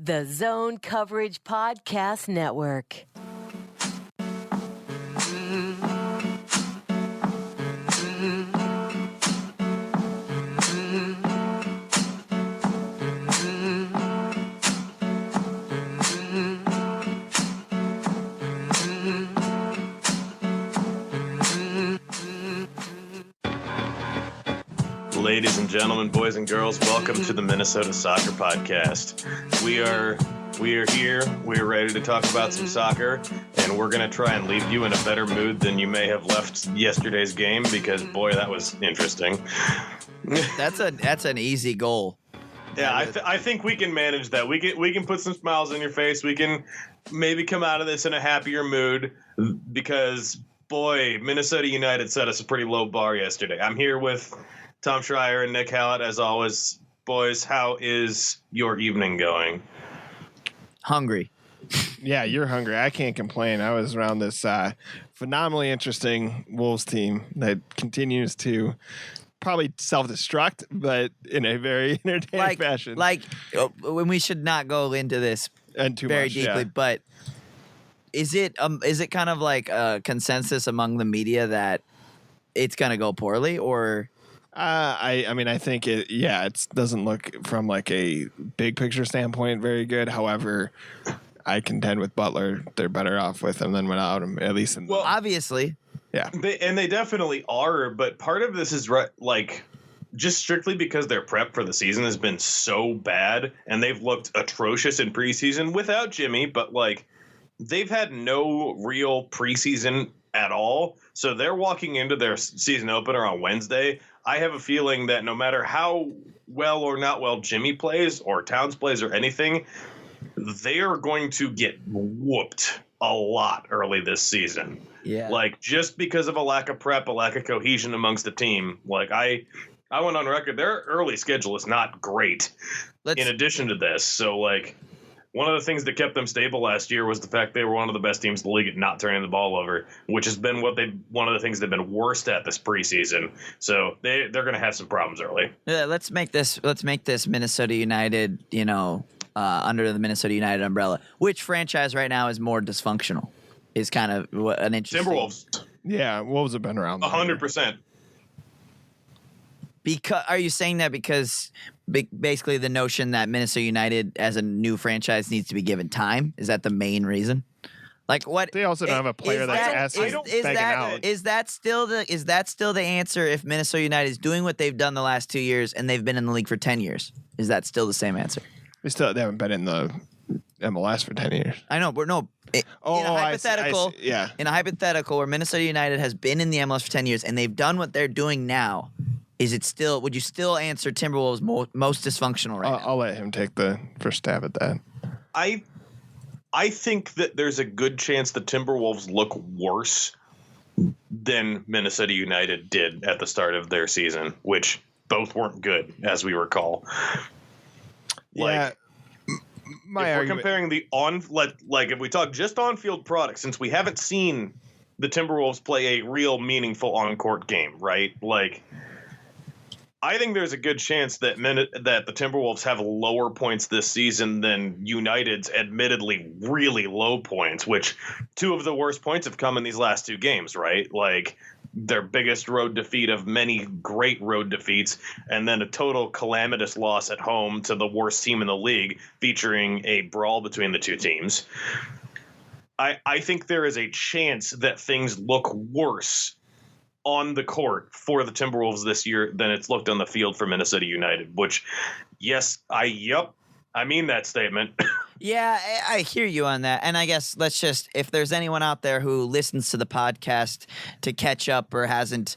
The Zone Coverage Podcast Network. Ladies and gentlemen, boys and girls, welcome to the Minnesota Socccer Podcast. We are here. We're ready to talk about some soccer, and we're going to try and leave you in a better mood than you may have left yesterday's game, because boy, that was interesting. That's an easy goal. Yeah, I think we can manage that. We can put some smiles on your face. We can maybe come out of this in a happier mood, because boy, Minnesota United set us a pretty low bar yesterday. I'm here with Tom Schreier and Nick Hallett, as always. Boys, how is your evening going? Hungry. Yeah, you're hungry. I can't complain. I was around this phenomenally interesting Wolves team that continues to probably self-destruct, but in a very entertaining fashion. When we should not go into this and too very much, deeply, yeah. but is it kind of like a consensus among the media that it's going to go poorly, or? I think it doesn't look from like a big picture standpoint very good. However, I contend with Butler, they're better off with him than without him, at least in obviously. Yeah. They definitely are, but part of this is just strictly because their prep for the season has been so bad, and they've looked atrocious in preseason without Jimmy, but they've had no real preseason at all. So they're walking into their season opener on Wednesday. I have a feeling that no matter how well or not well Jimmy plays or Towns plays or anything, they are going to get whooped a lot early this season. Yeah. Just because of a lack of prep, a lack of cohesion amongst the team. I went on record, their early schedule is not great in addition to this. So, one of the things that kept them stable last year was the fact they were one of the best teams in the league at not turning the ball over, which has been one of the things they've been worst at this preseason. So they're going to have some problems early. Yeah, let's make this Minnesota United, under the Minnesota United umbrella. Which franchise right now is more dysfunctional? Is kind of an interesting. Timberwolves. Yeah, Wolves have been around 100%. Because are you saying that because basically the notion that Minnesota United as a new franchise needs to be given time? Is that the main reason? What they also don't have a player that's begging out. Is that still the answer if Minnesota United is doing what they've done the last 2 years and they've been in the league for 10 years? Is that still the same answer? They haven't been in the MLS for 10 years. I know, but no. In a hypothetical, in a hypothetical where Minnesota United has been in the MLS for 10 years and they've done what they're doing now, would you still answer Timberwolves most dysfunctional right now? I'll let him take the first stab at that. I think that there's a good chance the Timberwolves look worse than Minnesota United did at the start of their season, which both weren't good, as we recall. Yeah. If we're comparing if we talk just on-field products, since we haven't seen the Timberwolves play a real meaningful on-court game, right? I think there's a good chance that the Timberwolves have lower points this season than United's admittedly really low points, which two of the worst points have come in these last two games, right? Their biggest road defeat of many great road defeats, and then a total calamitous loss at home to the worst team in the league, featuring a brawl between the two teams. I think there is a chance that things look worse on the court for the Timberwolves this year than it's looked on the field for Minnesota United, which, I mean that statement. Yeah, I hear you on that. And I guess if there's anyone out there who listens to the podcast to catch up or hasn't,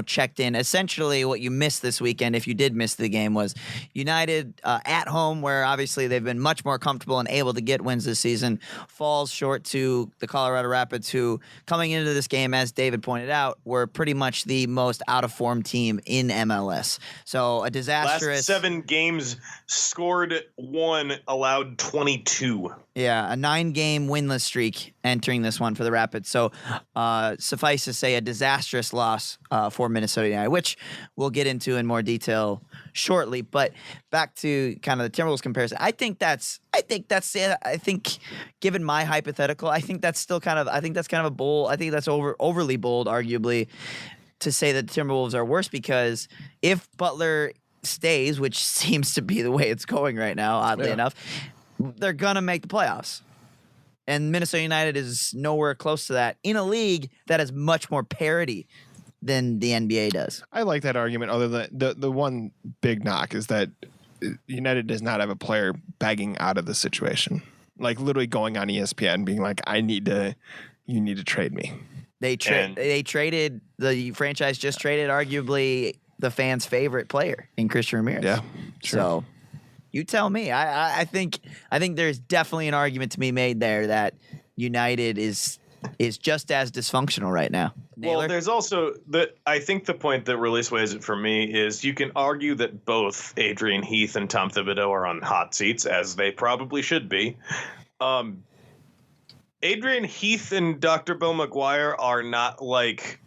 checked in, essentially what you missed this weekend, if you did miss the game, was United at home, where obviously they've been much more comfortable and able to get wins this season, falls short to the Colorado Rapids, who, coming into this game, as David pointed out, were pretty much the most out-of-form team in MLS. So a disastrous... Last 7 games, scored 1, allowed 20 22. Yeah, a 9-game winless streak entering this one for the Rapids. So suffice to say, a disastrous loss for Minnesota United, which we'll get into in more detail shortly. But back to kind of the Timberwolves comparison, I think that's it. I think, given my hypothetical, I think that's kind of a bold. I think that's overly bold, arguably, to say that the Timberwolves are worse, because if Butler stays, which seems to be the way it's going right now, oddly enough, they're going to make the playoffs. And Minnesota United is nowhere close to that in a league that has much more parity than the NBA does. I like that argument, other than the one big knock is that United does not have a player begging out of the situation. Like literally going on ESPN and being like, you need to trade me. They traded, the franchise just traded arguably the fans' favorite player in Christian Ramirez. Yeah, sure. So you tell me. I think there's definitely an argument to be made there that United is just as dysfunctional right now. Naylor? Well, there's also I think the point that really sways it for me is you can argue that both Adrian Heath and Tom Thibodeau are on hot seats, as they probably should be. Adrian Heath and Dr. Bill McGuire are not like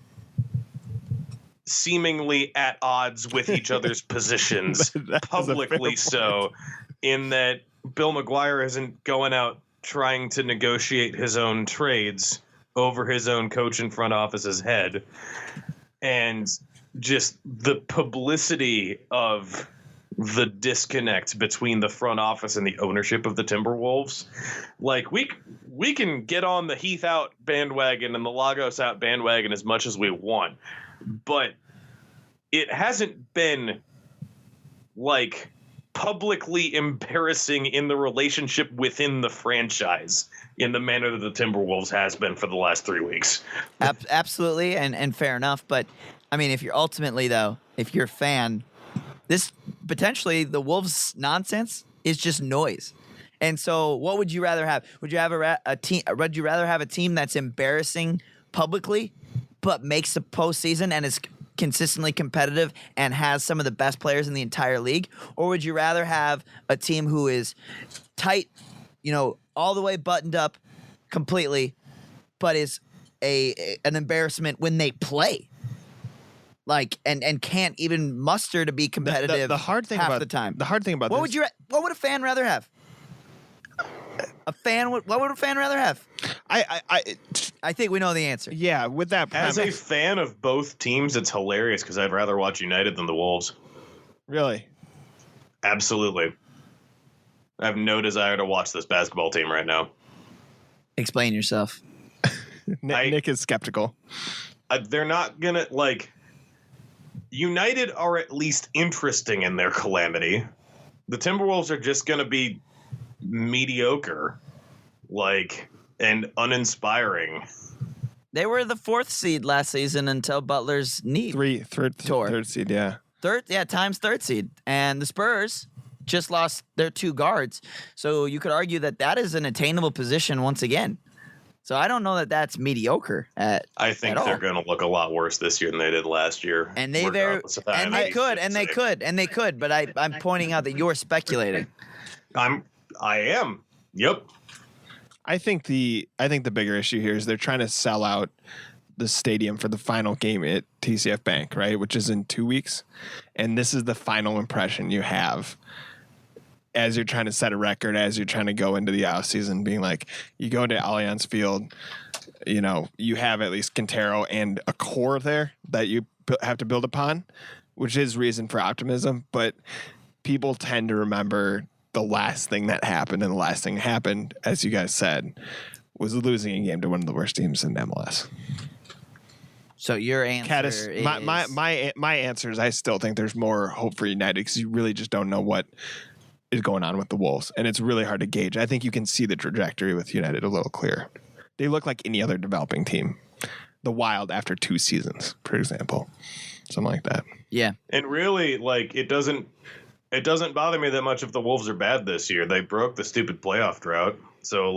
seemingly at odds with each other's positions publicly, so in that Bill McGuire isn't going out trying to negotiate his own trades over his own coach and front office's head, and just the publicity of the disconnect between the front office and the ownership of the Timberwolves. Like we can get on the Heath out bandwagon and the Lagos out bandwagon as much as we want, but it hasn't been like publicly embarrassing in the relationship within the franchise in the manner that the Timberwolves has been for the last 3 weeks. Absolutely, and fair enough. But I mean, if you're a fan, this potentially the Wolves nonsense is just noise. And so, what would you rather have? Would you have a team? Would you rather have a team that's embarrassing publicly, but makes the postseason and is consistently competitive and has some of the best players in the entire league? Or would you rather have a team who is tight, all the way buttoned up completely, but is an embarrassment when they play? Like, and can't even muster to be competitive the hard thing half about the time. The hard thing about what would a fan rather have? What would a fan rather have? I think we know the answer. Yeah, with that premise. As a fan of both teams, it's hilarious because I'd rather watch United than the Wolves. Really? Absolutely. I have no desire to watch this basketball team right now. Explain yourself. Nick is skeptical. They're not going to, United are at least interesting in their calamity. The Timberwolves are just going to be mediocre, and uninspiring. They were the 4th seed last season until Butler's knee tore. Third seed, yeah. Times 3rd seed. And the Spurs just lost their 2 guards. So you could argue that is an attainable position once again. So I don't know that that's mediocre I think they're going to look a lot worse this year than they did last year. And they could, but I'm pointing out that you're speculating. I am. Yep. I think the bigger issue here is they're trying to sell out the stadium for the final game at TCF Bank, right? Which is in 2 weeks. And this is the final impression you have as you're trying to set a record, as you're trying to go into the offseason, being like, you go to Allianz Field, you have at least Quintero and a core there that you have to build upon, which is reason for optimism. But people tend to remember the last thing that happened, and the last thing that happened, as you guys said, was losing a game to one of the worst teams in MLS. So your answer Canis, is... my answer is I still think there's more hope for United because you really just don't know what is going on with the Wolves, and it's really hard to gauge. I think you can see the trajectory with United a little clearer. They look like any other developing team. The Wild after 2 seasons, for example. Something like that. Yeah. And really, it doesn't bother me that much if the Wolves are bad this year. They broke the stupid playoff drought. So,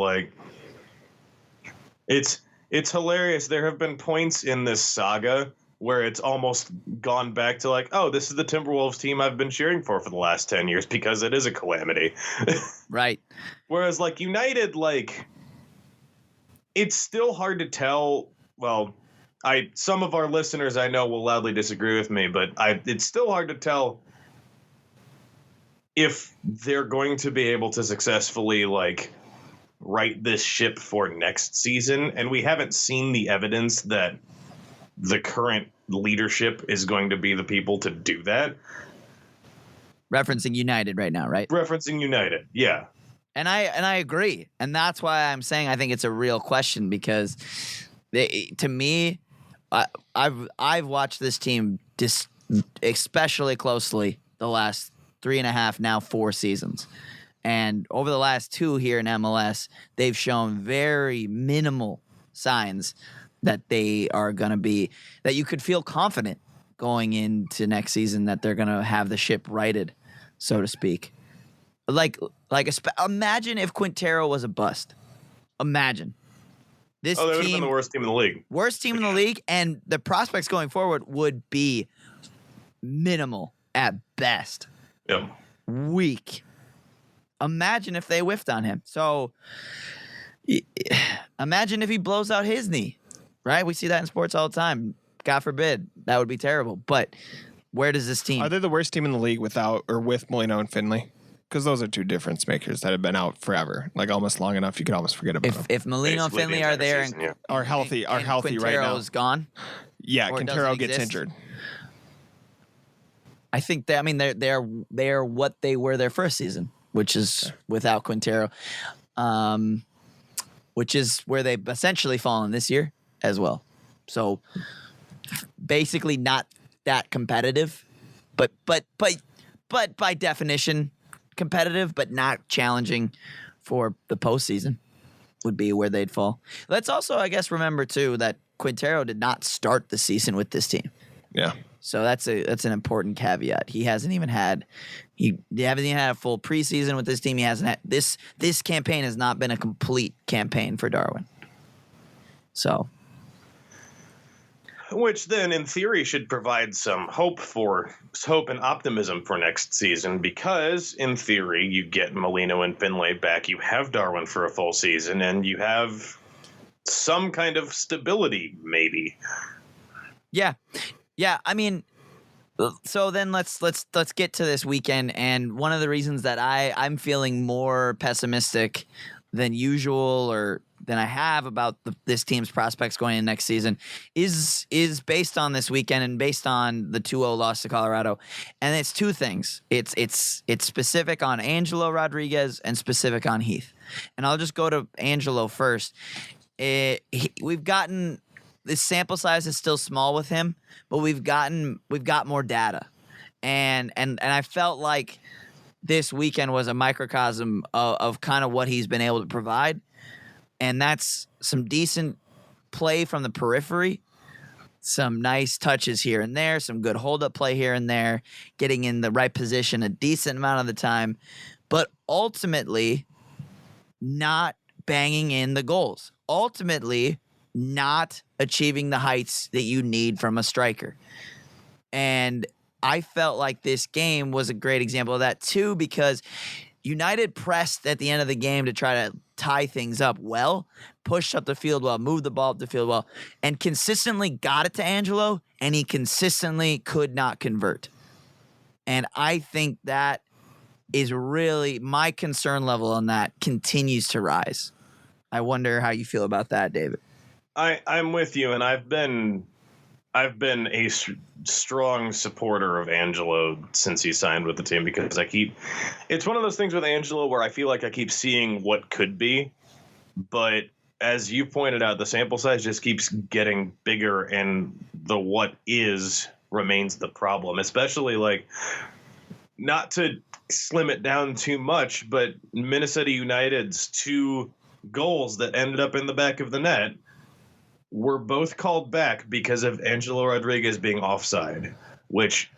it's hilarious. There have been points in this saga where it's almost gone back to this is the Timberwolves team I've been cheering for the last 10 years because it is a calamity. Right. Whereas like United, like it's still hard to tell. Well, some of our listeners I know will loudly disagree with me, but it's still hard to tell if they're going to be able to successfully like right this ship for next season. And we haven't seen the evidence that the current leadership is going to be the people to do that. Referencing United right now, right? Referencing United, yeah. And I agree. And that's why I'm saying I think it's a real question, because to me, I've watched this team especially closely the last 3.5, now 4 seasons. And over the last 2 here in MLS, they've shown very minimal signs that they are going to be, that you could feel confident going into next season that they're going to have the ship righted, so to speak. Like imagine if Quintero was a bust. Imagine. This they would have team, been the worst team in the league. Worst team in the league, and the prospects going forward would be minimal at best. Yep. Weak. Imagine if they whiffed on him. So imagine if he blows out his knee, right? We see that in sports all the time. God forbid. That would be terrible. But where does this team... Are they the worst team in the league without or with Molino and Finley? Because those are 2 difference makers that have been out forever, like almost long enough you could almost forget about them. If Molino and Finley are there season, and are healthy right now. Quintero's gone. Yeah, Quintero gets injured. I think they're what they were their first season, which is without Quintero, which is where they've essentially fallen this year as well. So basically not that competitive, but by definition competitive, but not challenging for the postseason would be where they'd fall. Let's also, I guess, remember too that Quintero did not start the season with this team. Yeah. So that's an important caveat. He hasn't even had a full preseason with this team. He hasn't had this campaign has not been a complete campaign for Darwin. So, which then in theory should provide some hope and optimism for next season, because in theory you get Molino and Finlay back, you have Darwin for a full season, and you have some kind of stability maybe. Yeah. Yeah, I mean, so then let's get to this weekend, and one of the reasons that I'm feeling more pessimistic than usual or than I have about this team's prospects going into next season is based on this weekend and based on the 2-0 loss to Colorado, and it's 2 things. It's specific on Angelo Rodriguez and specific on Heath, and I'll just go to Angelo first. We've gotten. This sample size is still small with him, but we've got more data, and I felt like this weekend was a microcosm of kind of what he's been able to provide, and that's some decent play from the periphery, some nice touches here and there, some good hold-up play here and there, getting in the right position a decent amount of the time, but ultimately not banging in the goals. Ultimately not achieving the heights that you need from a striker. And I felt like this game was a great example of that too, because United pressed at the end of the game to try to tie things up well, pushed up the field well, moved the ball up the field well, and consistently got it to Angelo, and he consistently could not convert. And I think that is really my concern level on that continues to rise. I wonder how you feel about that, David. I'm with you, and I've been a strong supporter of Angelo since he signed with the team, because it's one of those things with Angelo where I feel like I keep seeing what could be, but as you pointed out, the sample size just keeps getting bigger, and the what is remains the problem, especially like, not to slim it down too much, but Minnesota United's 2 goals that ended up in the back of the net were both called back because of Angelo Rodriguez being offside, which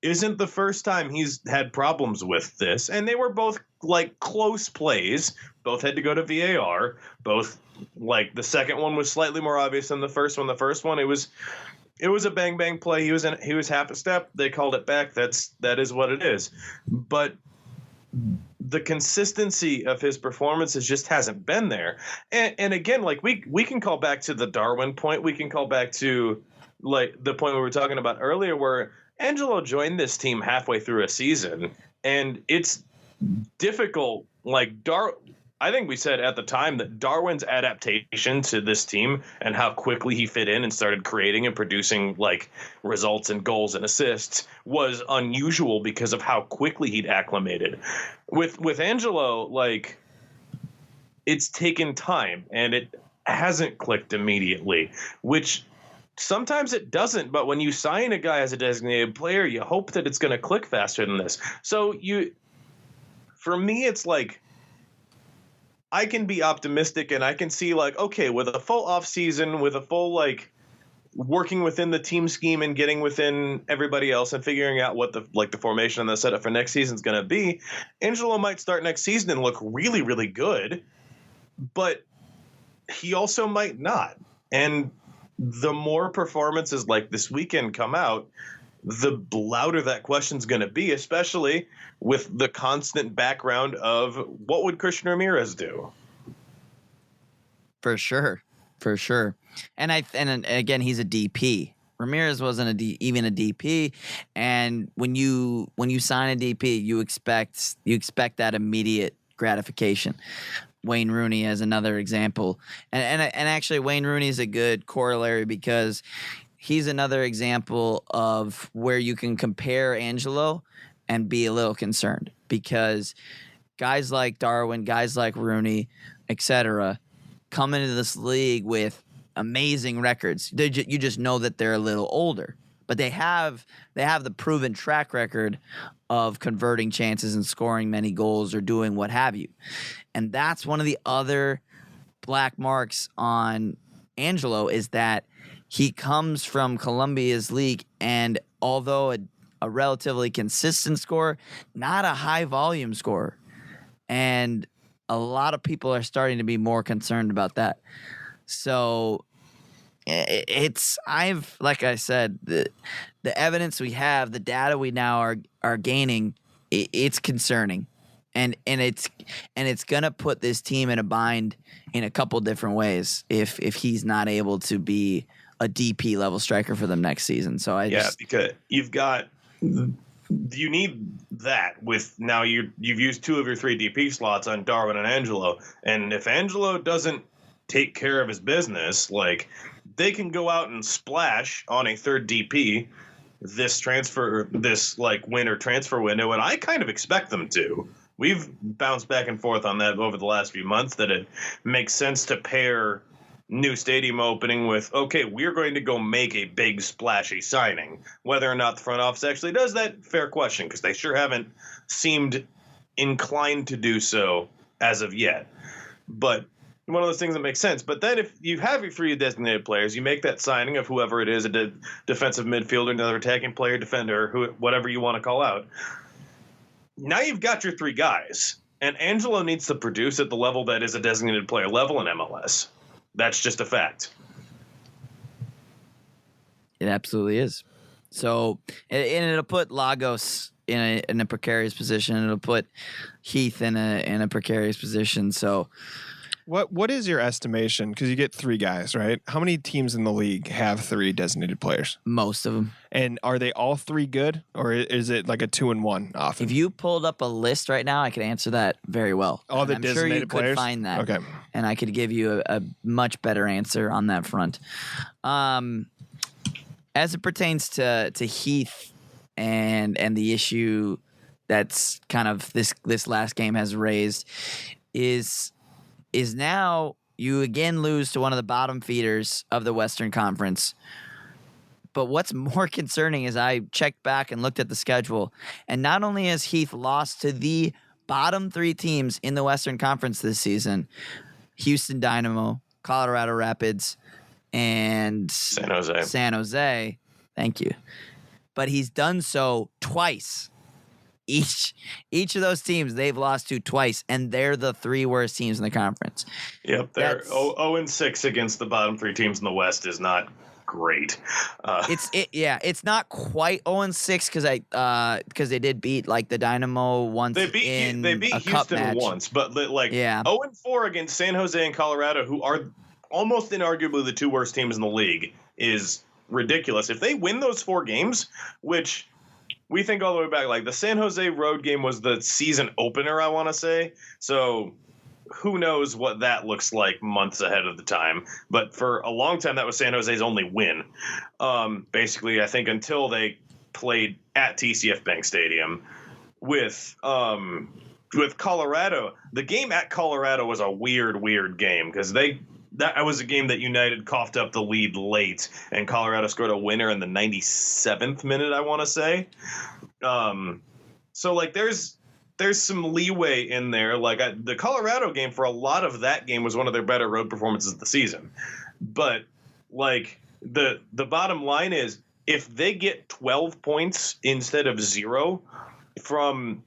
isn't the first time he's had problems with this. And they were both like close plays. Both had to go to VAR. Both, like, the second one was slightly more obvious than the first one. The first one, it was a bang bang play. He was half a step. They called it back. That is what it is. But the consistency of his performances just hasn't been there. And again, like we can call back to the Darwin point. We can call back to like the point we were talking about earlier where Angelo joined this team halfway through a season, and it's difficult. Like I think we said at the time that Darwin's adaptation to this team and how quickly he fit in and started creating and producing like results and goals and assists was unusual because of how quickly he'd acclimated. With Angelo, like it's taken time and it hasn't clicked immediately, which sometimes it doesn't. But when you sign a guy as a designated player, you hope that it's going to click faster than this. So for me, it's like, I can be optimistic and I can see like, okay, with a full off season, with a full like working within the team scheme and getting within everybody else and figuring out what the formation and the setup for next season is going to be, Angelo might start next season and look really, really good, but he also might not. And the more performances like this weekend come out, the louder that question's going to be, especially with the constant background of what would Christian Ramirez do? For sure. And again, he's a DP. Ramirez wasn't even a DP, and when you sign a DP, you expect that immediate gratification. Wayne Rooney as another example, and actually Wayne Rooney is a good corollary because he's another example of where you can compare Angelo and be a little concerned because guys like Darwin, guys like Rooney, etc., come into this league with amazing records. You just know that they're a little older, but they have the proven track record of converting chances and scoring many goals or doing what have you. And that's one of the other black marks on Angelo is that he comes from Colombia's league, and although a relatively consistent scorer, not a high volume scorer. And a lot of people are starting to be more concerned about that. So like I said, the evidence we have, the data we now are gaining, it's concerning. And it's gonna put this team in a bind in a couple different ways if he's not able to be a DP level striker for them next season. So because you need that with now you've used 2 of your 3 DP slots on Darwin and Angelo, and if Angelo doesn't take care of his business, like they can go out and splash on a third DP this like winter transfer window, and I kind of expect them to. We've bounced back and forth on that over the last few months that it makes sense to pair new stadium opening with, okay, we're going to go make a big splashy signing. Whether or not the front office actually does that, fair question, because they sure haven't seemed inclined to do so as of yet. But one of those things that makes sense. But then if you have your 3 designated players, you make that signing of whoever it is, a defensive midfielder, another attacking player, defender, whatever you want to call out. Now you've got your 3 guys, and Angelo needs to produce at the level that is a designated player level in MLS. That's just a fact. It absolutely is. So, and it'll put Lagos in a precarious position. It'll put Heath in a precarious position. So, what is your estimation? Because you get 3 guys, right? How many teams in the league have 3 designated players? Most of them. And are they all 3 good, or is it like a 2-1 often? If you pulled up a list right now, I could answer that very well. All the designated players? I'm sure you players? could find that. Okay. And I could give you a much better answer on that front. As it pertains to Heath and the issue that's kind of this last game has raised is now you again lose to one of the bottom feeders of the Western Conference. But what's more concerning is I checked back and looked at the schedule, and not only has Heath lost to the bottom 3 teams in the Western Conference this season, Houston Dynamo, Colorado Rapids, and San Jose. Thank you. But he's done so twice. Each of those teams they've lost to twice, and they're the 3 worst teams in the conference. Yep, they're 0-6 against the bottom 3 teams in the West is not great. It's not quite 0-6 because they did beat like the Dynamo once. They beat Houston once, but like 0-4 against San Jose and Colorado, who are almost inarguably the two worst teams in the league, is ridiculous. If they win those 4 games, which we think all the way back, like the San Jose road game was the season opener, I want to say. So who knows what that looks like months ahead of the time. But for a long time, that was San Jose's only win. Basically, I think until they played at TCF Bank Stadium with Colorado. The game at Colorado was a weird game because that was a game that United coughed up the lead late, and Colorado scored a winner in the 97th minute, I want to say. So like there's some leeway in there. Like the Colorado game, for a lot of that game, was one of their better road performances of the season. But like the bottom line is, if they get 12 points instead of 0 from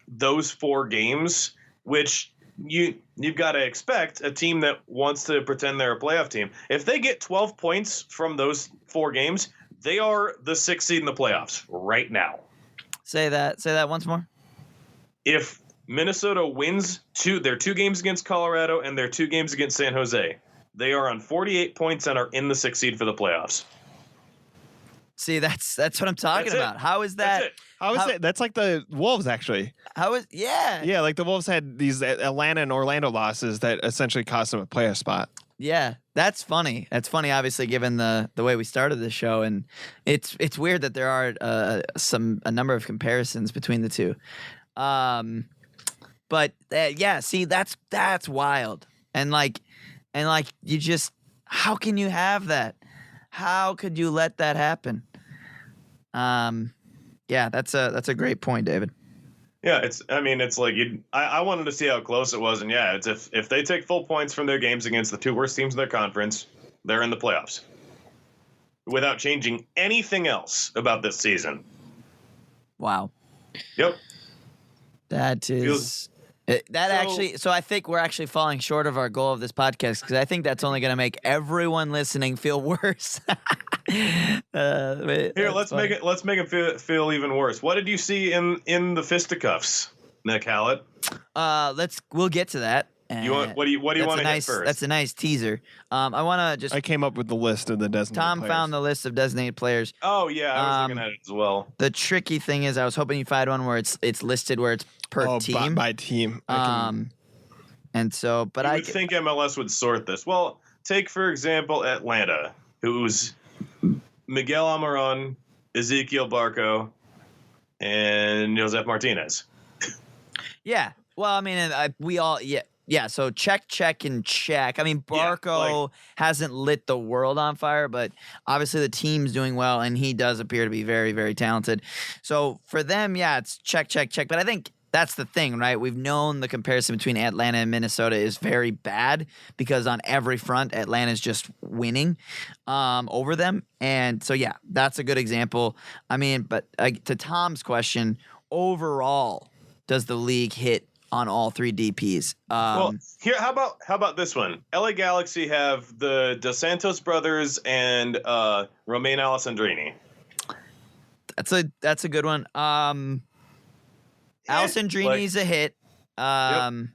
those 4 games, which you've got to expect a team that wants to pretend they're a playoff team. If they get 12 points from those 4 games, they are the 6th seed in the playoffs right now. Say that once more. If Minnesota wins their 2 games against Colorado and their 2 games against San Jose, they are on 48 points and are in the 6th seed for the playoffs. See, that's what I'm talking about. How is that? How is it? That's like the Wolves, actually. Yeah, like the Wolves had these Atlanta and Orlando losses that essentially cost them a playoff spot. Yeah, that's funny. That's funny, obviously, given the way we started the show, and it's weird that there are a number of comparisons between the two. But see, that's wild, and like you just, how can you have that? How could you let that happen? Yeah, that's a great point, David. Yeah, it's like I wanted to see how close it was, and yeah, it's if they take full points from their games against the 2 worst teams in their conference, they're in the playoffs without changing anything else about this season. Wow. Yep. That is so I think we're actually falling short of our goal of this podcast, because I think that's only going to make everyone listening feel worse. Here, let's make it feel even worse. What did you see in the fisticuffs, Nick Hallett? We'll get to that. What do you want to hit first? That's a nice teaser. I came up with the list of the designated Tom players. found the list of designated players. Oh yeah, I was looking at it as well. The tricky thing is, I was hoping you find one where it's listed where it's per team. By team. And so, but I would think MLS would sort this. Well, take for example Atlanta, who's Miguel Almiron, Ezequiel Barco, and Josef Martinez. Yeah. Well, I mean, we all Yeah, so check, and check. I mean, Barco hasn't lit the world on fire, but obviously the team's doing well, and he does appear to be very, very talented. So for them, it's check. But I think that's the thing, right? We've known the comparison between Atlanta and Minnesota is very bad, because on every front, Atlanta's just winning over them. And so, that's a good example. I mean, but to Tom's question, overall, does the league hit on all 3 DPs? Well, here, how about this one? LA Galaxy have the Dos Santos brothers and Romain Alessandrini. That's a good one. Alessandrini's a hit. The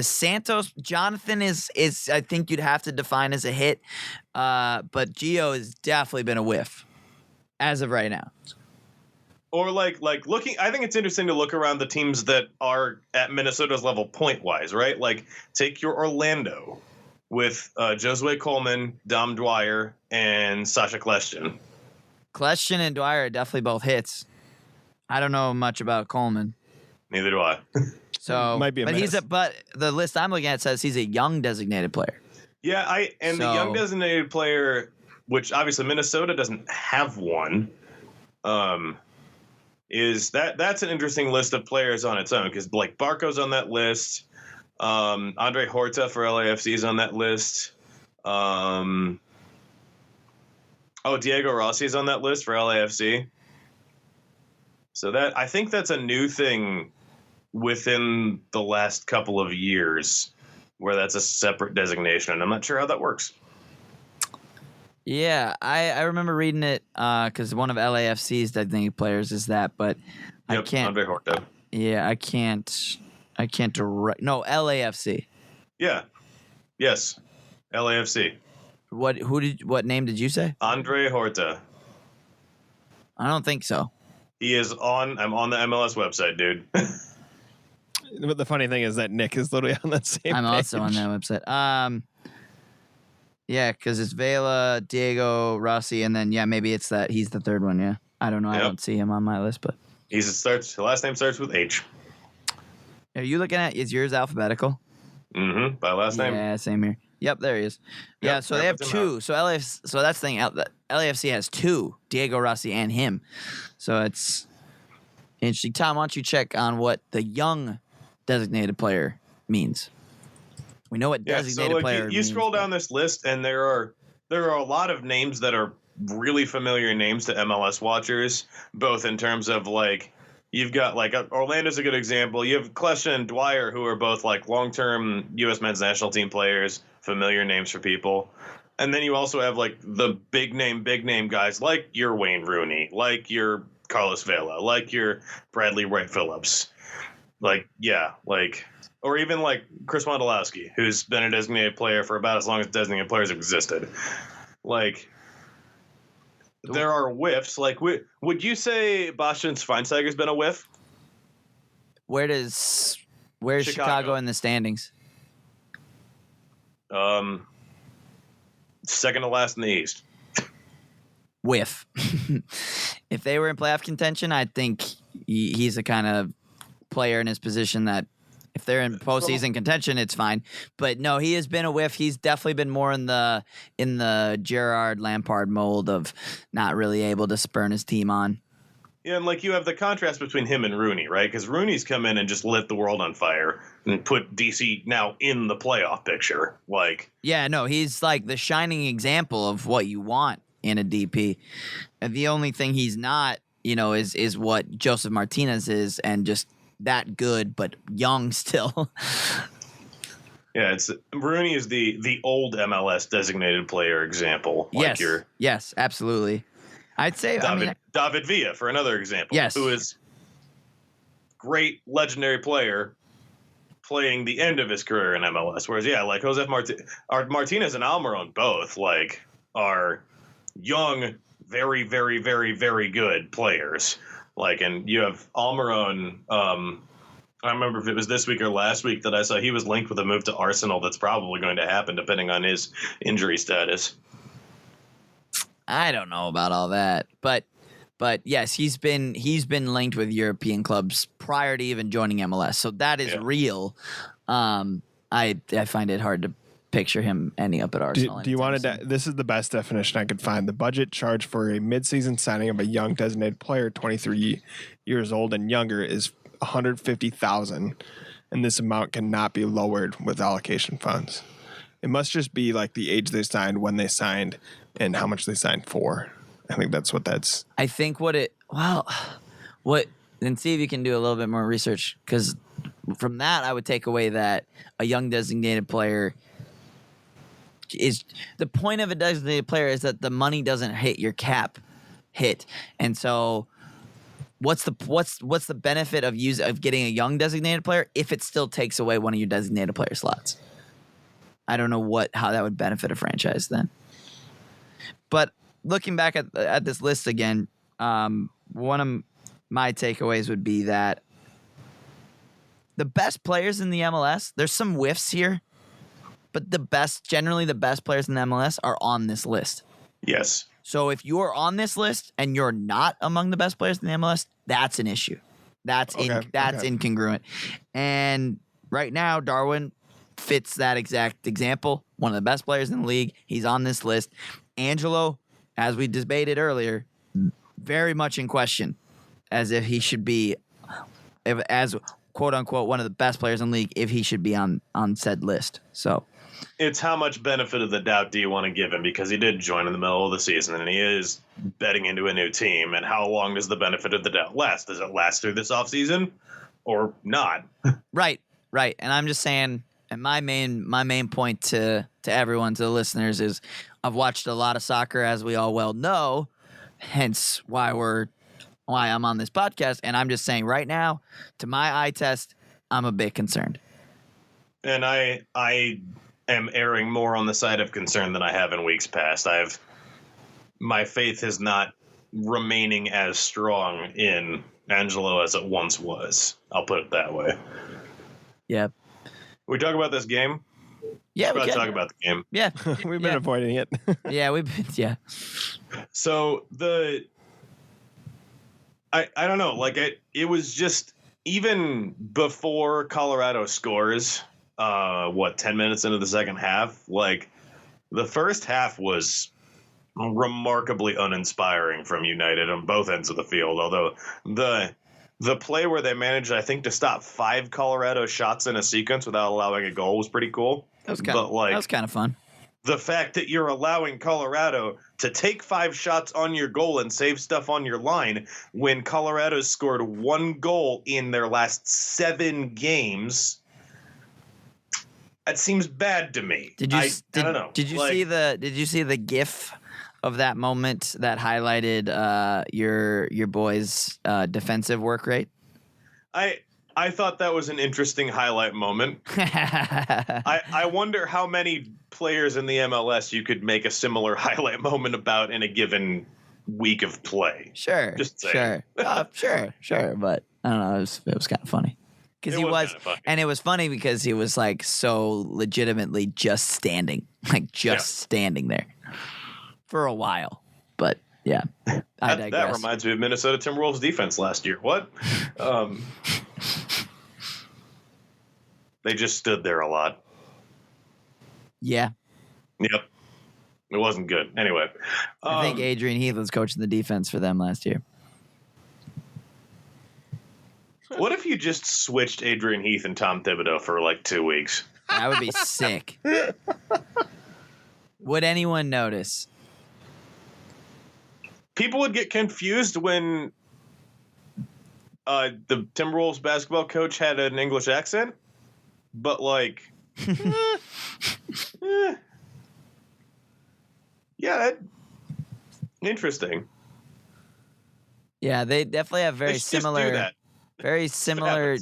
Santos Jonathan is I think you'd have to define as a hit. But Gio has definitely been a whiff as of right now. Or like looking, I think it's interesting to look around the teams that are at Minnesota's level point wise, right? Like take your Orlando with Josue Coleman, Dom Dwyer, and Sasha Kljestan. Kljestan and Dwyer are definitely both hits. I don't know much about Coleman. Neither do I. So might be a miss. But the list I'm looking at says he's a young designated player. Yeah, the young designated player, which obviously Minnesota doesn't have one. Is that's an interesting list of players on its own, because like Barco's on that list, Andre Horta for LAFC is on that list, Diego Rossi is on that list for LAFC. So that, I think that's a new thing within the last couple of years, where that's a separate designation, and I'm not sure how that works. Yeah, I remember reading it because one of LAFC's designated players is that, but I can't. Andre Horta. Yeah, I can't. No, LAFC. Yeah. Yes. LAFC. What name did you say? Andre Horta. I don't think so. He is on. I'm on the MLS website, dude. But the funny thing is that Nick is literally on that same I'm page. also on that website. Yeah, because it's Vela, Diego, Rossi, and then maybe it's that he's the third one. Yeah, I don't know. Yep. I don't see him on my list, but His last name starts with H. Are you looking at? Is yours alphabetical? Mm-hmm. By last name. Yeah, same here. Yep, there he is. Yeah, so they have two. So that's the thing. LAFC has two, Diego Rossi and him. So it's interesting. Tom, why don't you check on what the young designated player means? We know what designated player means. You scroll down this list, and there are a lot of names that are really familiar names to MLS watchers, both in terms of you've got Orlando's a good example. You have Klesha and Dwyer, who are both long-term U.S. men's national team players, familiar names for people. And then you also have the big name guys like your Wayne Rooney, like your Carlos Vela, like your Bradley Wright Phillips. Or even Chris Wondolowski, who's been a designated player for about as long as designated players have existed. There are whiffs. Would you say Bastian Schweinsteiger's been a whiff? Where's Chicago in the standings? Second to last in the East. Whiff. If they were in playoff contention, I think he's the kind of player in his position that if they're in postseason contention, it's fine. But no, he has been a whiff. He's definitely been more in the Gerrard Lampard mold of not really able to spurn his team on. Yeah, and you have the contrast between him and Rooney, right? Because Rooney's come in and just lit the world on fire and put DC now in the playoff picture. Yeah, no, he's the shining example of what you want in a DP. And the only thing he's not, is what Joseph Martinez is, and just that good, but young still. Yeah, Rooney is the old MLS designated player example. Yes, absolutely. I'd say David Villa for another example. Yes, who is great legendary player playing the end of his career in MLS. Whereas Josef Martinez and Almiron both are young, very, very, very, very good players. And you have Almiron. I remember if it was this week or last week that I saw he was linked with a move to Arsenal. That's probably going to happen depending on his injury status. I don't know about all that, but yes, he's been linked with European clubs prior to even joining MLS. So that is real. I find it hard to picture him ending up at Arsenal. Do you want to? This is the best definition I could find. The budget charged for a midseason signing of a young designated player, 23 years old and younger, is $150,000, and this amount cannot be lowered with allocation funds. It must just be the age they signed, when they signed, and how much they signed for. I think that's what that's. I think then see if you can do a little bit more research, because from that I would take away that a young designated player is the point of a designated player is that the money doesn't hit your cap hit, and so what's the benefit of getting a young designated player if it still takes away one of your designated player slots? I don't know how that would benefit a franchise then. But looking back at this list again, one of my takeaways would be that the best players in the MLS, there's some whiffs here, but generally the best players in the MLS are on this list. Yes. So if you're on this list and you're not among the best players in the MLS, that's an issue. That's incongruent. And right now, Darwin fits that exact example. One of the best players in the league. He's on this list. Angelo, as we debated earlier, very much in question, as if he should be, as quote unquote, one of the best players in the league, if he should be on said list. So it's how much benefit of the doubt do you want to give him, because he did join in the middle of the season and he is betting into a new team, and how long does the benefit of the doubt last? Does it last through this offseason or not? Right. And I'm just saying, And my main point to everyone, to the listeners, is I've watched a lot of soccer, as we all well know, hence why I'm on this podcast. And I'm just saying right now, to my eye test, I'm a bit concerned. And I am erring more on the side of concern than I have in weeks past. My faith is not remaining as strong in Angelo as it once was. I'll put it that way. Yeah. We talk about this game? Yeah, we can talk about the game. Yeah. We've been avoiding it. Yeah. So I don't know, like it was just, even before Colorado scores, 10 minutes into the second half, like the first half was remarkably uninspiring from United on both ends of the field. Although the play where they managed, I think, to stop 5 Colorado shots in a sequence without allowing a goal was pretty cool. That was kind of fun. The fact that you're allowing Colorado to take 5 shots on your goal and save stuff on your line when Colorado's scored 1 goal in their last 7 games, that seems bad to me. I don't know. Did you see the GIF of that moment that highlighted your boys' defensive work rate? I thought that was an interesting highlight moment. I wonder how many players in the MLS you could make a similar highlight moment about in a given week of play. Sure. Just saying. Sure. But I don't know. It was kind of funny. Because he was, and it was funny because he was like so legitimately just standing, standing there for a while. But yeah, I digress. That reminds me of Minnesota Timberwolves defense last year. What? They just stood there a lot. Yeah. Yep. It wasn't good. Anyway. I think Adrian Heath was coaching the defense for them last year. What if you just switched Adrian Heath and Tom Thibodeau for like 2 weeks? That would be sick. Would anyone notice? People would get confused when the Timberwolves basketball coach had an English accent, but yeah, interesting. Yeah, they definitely have very similar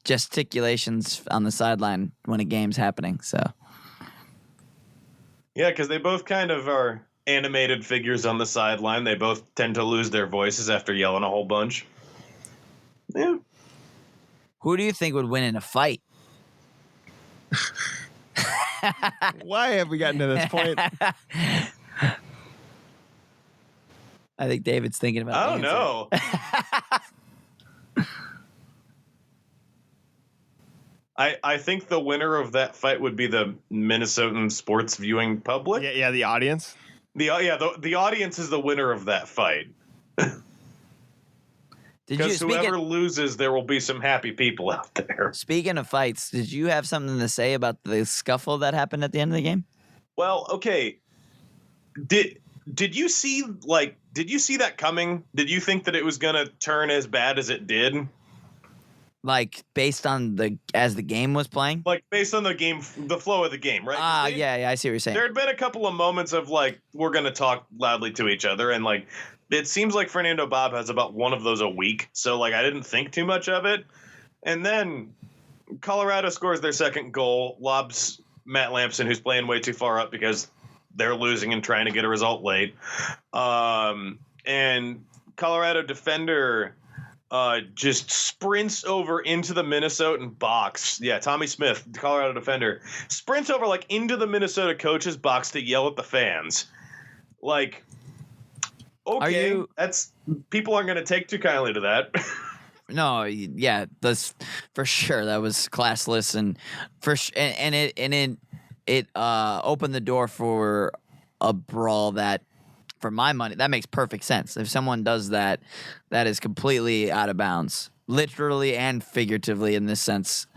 gesticulations on the sideline when a game's happening. So yeah, because they both kind of are animated figures on the sideline. They both tend to lose their voices after yelling a whole bunch. Yeah. Who do you think would win in a fight? Why have we gotten to this point? I think David's thinking about I don't know. I think the winner of that fight would be the Minnesotan sports viewing public. Yeah, the audience. The audience is the winner of that fight. Because whoever loses, there will be some happy people out there. Speaking of fights, did you have something to say about the scuffle that happened at the end of the game? Well, okay. Did you see that coming? Did you think that it was going to turn as bad as it did? Like based on as the game was playing? Like based on the flow of the game, right? Yeah, I see what you're saying. There had been a couple of moments of we're going to talk loudly to each other, and it seems like Fernando Bob has about one of those a week. So I didn't think too much of it. And then Colorado scores their second goal, lobs Matt Lampson, who's playing way too far up because they're losing and trying to get a result late. And Colorado defender just sprints over into the Minnesotan box. Yeah, Tommy Smith, the Colorado defender, sprints over into the Minnesota coach's box to yell at the fans. Okay, people aren't going to take too kindly to that. No, yeah, that's for sure. That was classless, and it opened the door for a brawl that, for my money, that makes perfect sense. If someone does that, that is completely out of bounds, literally and figuratively in this sense.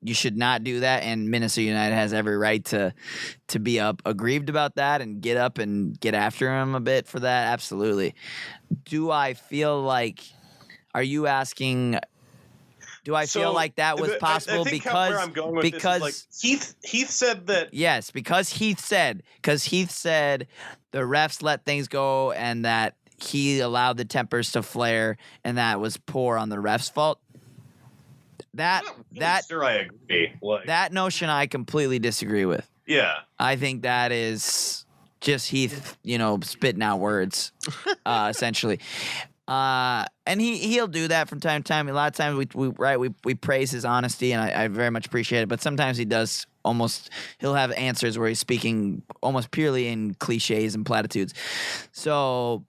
You should not do that, and Minnesota United has every right to be aggrieved about that and get up and get after him a bit for that. Absolutely. Do I feel are you asking? Do I feel like that was possible? I think where I'm going with this is like Heath said that. Yes, because Heath said the refs let things go and that he allowed the tempers to flare and that was poor on the refs' fault. Sure, I agree. That notion I completely disagree with. Yeah. I think that is just Heath, spitting out words, essentially. And he'll do that from time to time. A lot of times we praise his honesty, and I very much appreciate it. But sometimes he'll have answers where he's speaking almost purely in cliches and platitudes. So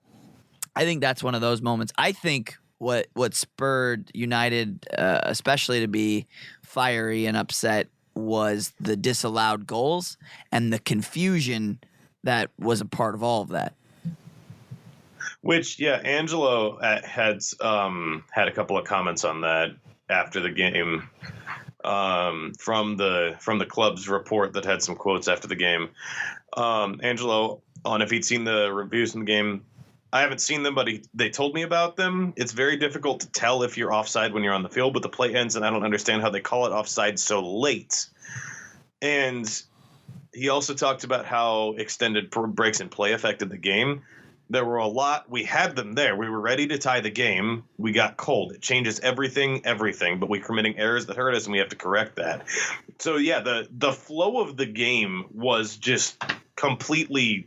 I think that's one of those moments. I think what spurred United, especially to be fiery and upset, was the disallowed goals and the confusion that was a part of all of that. Which, yeah, Angelo had a couple of comments on that after the game from the club's report that had some quotes after the game. Angelo, on if he'd seen the reviews in the game, I haven't seen them, but they told me about them. It's very difficult to tell if you're offside when you're on the field, but the play ends, and I don't understand how they call it offside so late. And he also talked about how extended breaks in play affected the game. There were a lot. We had them there. We were ready to tie the game. We got cold. It changes everything, but we're committing errors that hurt us, and we have to correct that. So, yeah, the flow of the game was just completely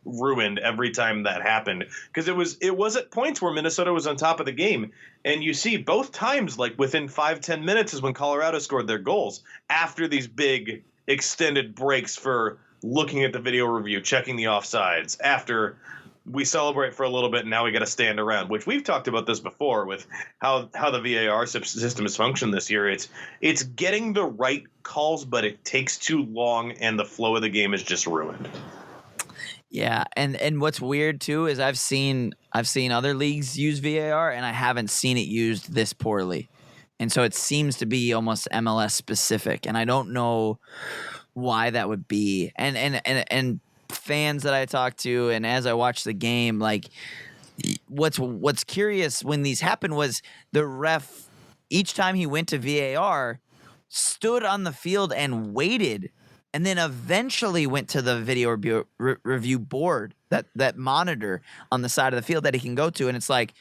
ruined every time that happened, because it was at points where Minnesota was on top of the game, and you see both times, like within 5-10 minutes is when Colorado scored their goals after these big extended breaks for looking at the video review, checking the offsides, after we celebrate for a little bit and now we got to stand around, which we've talked about this before with how the VAR system has functioned this year. It's getting the right calls, but it takes too long and the flow of the game is just ruined. Yeah, and what's weird too is I've seen other leagues use VAR and I haven't seen it used this poorly. And so it seems to be almost MLS specific, and I don't know why that would be. And fans that I talk to and as I watch the game, like what's curious when these happened was the ref, each time he went to VAR, stood on the field and waited, and then eventually went to the video review board, that monitor on the side of the field that he can go to. And it's like,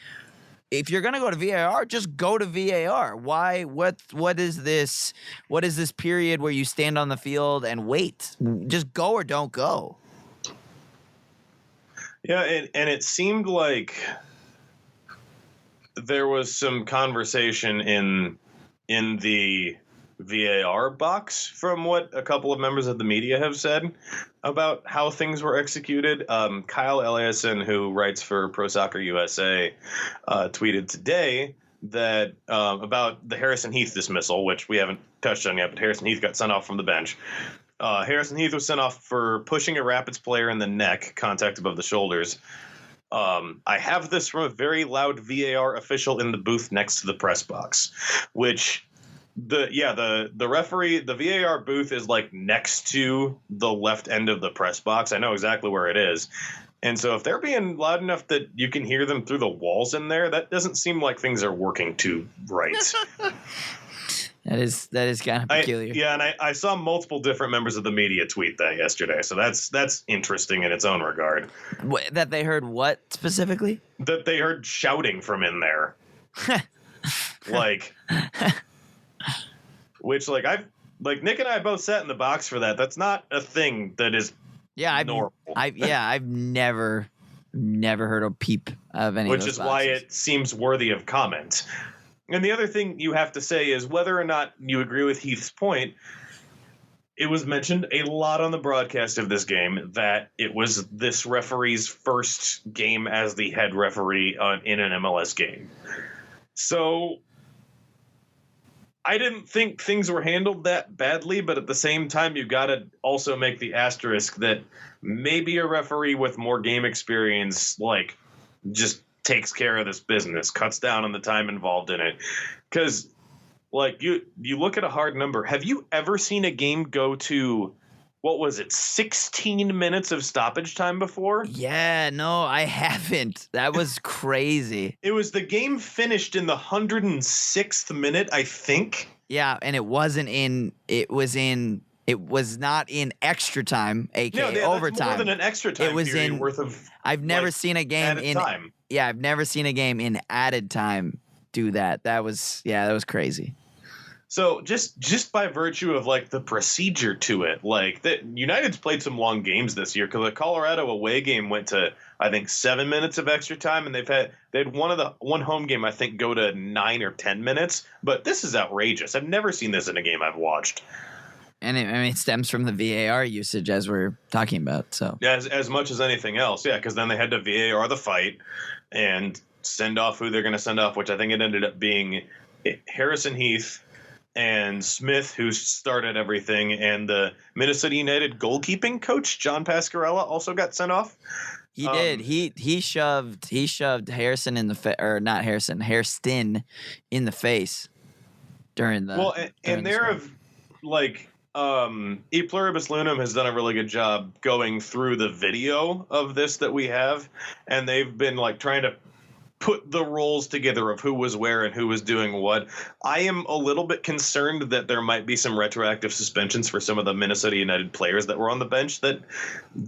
if you're going to go to VAR, just go to VAR. Why? What is this? What is this period where you stand on the field and wait? Just go or don't go. Yeah, and it seemed like there was some conversation in the VAR box from what a couple of members of the media have said about how things were executed. Kyle Eliasson, who writes for Pro Soccer USA, tweeted today that about the Harrison Heath dismissal, which we haven't touched on yet, but Harrison Heath got sent off from the bench. Harrison Heath was sent off for pushing a Rapids player in the neck, contact above the shoulders. I have this from a very loud VAR official in the booth next to the press box, which the referee, the VAR booth is like next to the left end of the press box. I know exactly where it is. And so if they're being loud enough that you can hear them through the walls in there, that doesn't seem like things are working too right. That is kind of peculiar. And I saw multiple different members of the media tweet that yesterday. So that's interesting in its own regard. That they heard what specifically? That they heard shouting from in there. Which Nick and I both sat in the box for that. That's not a thing that is normal. I've never heard a peep of any of those Which is boxes. why it seems worthy of comment. And the other thing you have to say is whether or not you agree with Heath's point, it was mentioned a lot on the broadcast of this game that it was this referee's first game as the head referee in an MLS game. So I didn't think things were handled that badly, but at the same time, you got to also make the asterisk that maybe a referee with more game experience, just takes care of this business, cuts down on the time involved in it. Because, you look at a hard number. Have you ever seen a game go to what was it, 16 minutes of stoppage time before? Yeah, no, I haven't. That was crazy. It was the game finished in the 106th minute, I think. Yeah, and it was not in extra time, aka overtime. More than an extra time it was period worth of. I've never seen a game in time. Yeah, I've never seen a game in added time do that. That was crazy. So just by virtue of like the procedure to it, like that United's played some long games this year because the Colorado away game went to I think 7 minutes of extra time, and they had one home game I think go to 9 or 10 minutes. But this is outrageous. I've never seen this in a game I've watched. And it stems from the VAR usage as we're talking about. So as much as anything else, yeah, because then they had to VAR the fight and send off who they're going to send off, which I think it ended up being Harrison Heath and Smith, who started everything, and the Minnesota United goalkeeping coach John Pascarella also got sent off. He did. He shoved Harrison in the Hairston in the face during the and there have like E Pluribus Lunum has done a really good job going through the video of this that we have, and they've been like trying to put the roles together of who was where and who was doing what. I am a little bit concerned that there might be some retroactive suspensions for some of the Minnesota United players that were on the bench that